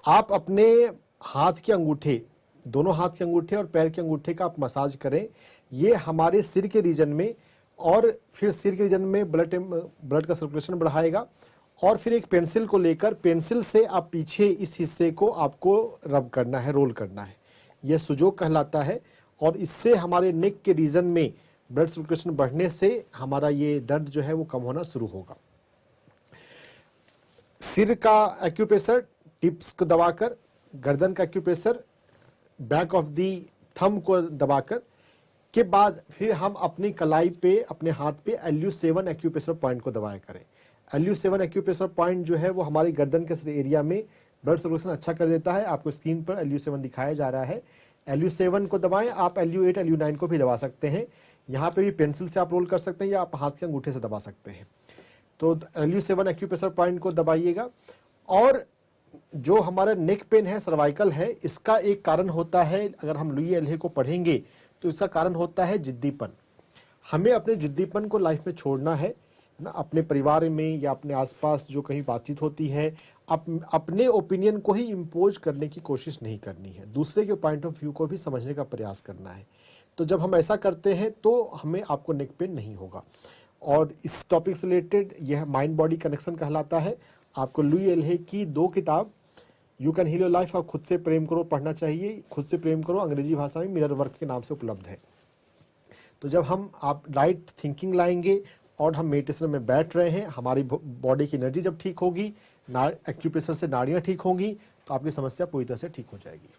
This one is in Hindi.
आप अपने हाथ के अंगूठे, दोनों हाथ के अंगूठे और पैर के अंगूठे का आप मसाज करें। ये हमारे सिर के रीजन में और फिर सिर के रीजन में ब्लड का सर्कुलेशन बढ़ाएगा। और फिर एक पेंसिल को लेकर पेंसिल से आप पीछे इस हिस्से को आपको रब करना है, रोल करना है। यह सुजोग कहलाता है और इससे हमारे नेक के रीजन में ब्लड सर्कुलेशन बढ़ने से हमारा ये दर्द जो है वो कम होना शुरू होगा। सिर का एक्यूप्रेशर टिप्स को दबाकर, गर्दन का acupressure back of the thumb को दबाकर के बाद फिर हम अपनी कलाई पे, अपने हाथ पे LU7 एक्यूप्रेशर पॉइंट को दबाया करें। LU7 एक्यूप्रेशर पॉइंट जो है वो हमारी गर्दन के एरिया में ब्लड सर्कुलेशन अच्छा कर देता है। आपको स्क्रीन पर LU7 दिखाया जा रहा है। LU7 को दबाएं। आप LU8 LU9 को भी दबा सकते हैं। यहाँ पे भी पेंसिल से आप रोल कर सकते हैं या आप हाथ के अंगूठे से दबा सकते हैं। तो LU7 एक्यूप्रेशर पॉइंट को दबाइएगा। और जो हमारा नेक पेन है, सर्वाइकल है, इसका एक कारण होता है, अगर हम लुई एल्हे को पढ़ेंगे तो इसका कारण होता है जिद्दीपन। हमें अपने जिद्दीपन को लाइफ में छोड़ना है ना। अपने परिवार में या अपने आसपास जो कहीं बातचीत होती है, अपने ओपिनियन को ही इम्पोज करने की कोशिश नहीं करनी है। दूसरे के पॉइंट ऑफ व्यू को भी समझने का प्रयास करना है। तो जब हम ऐसा करते हैं तो हमें आपको नेक पेन नहीं होगा। और इस टॉपिक से रिलेटेड यह माइंड बॉडी कनेक्शन कहलाता है। आपको लुई एल्हे की 2 किताब you can heal your life और खुद से प्रेम करो पढ़ना चाहिए। खुद से प्रेम करो अंग्रेजी भाषा में मिरर वर्क के नाम से उपलब्ध है। तो जब हम आप राइट थिंकिंग लाएंगे और हम मेडिटेशन में बैठ रहे हैं, हमारी बॉडी की एनर्जी जब ठीक होगी, एक्यूप्रेशर से नाड़ियाँ ठीक होंगी, तो आपकी समस्या पूरी तरह से ठीक हो जाएगी।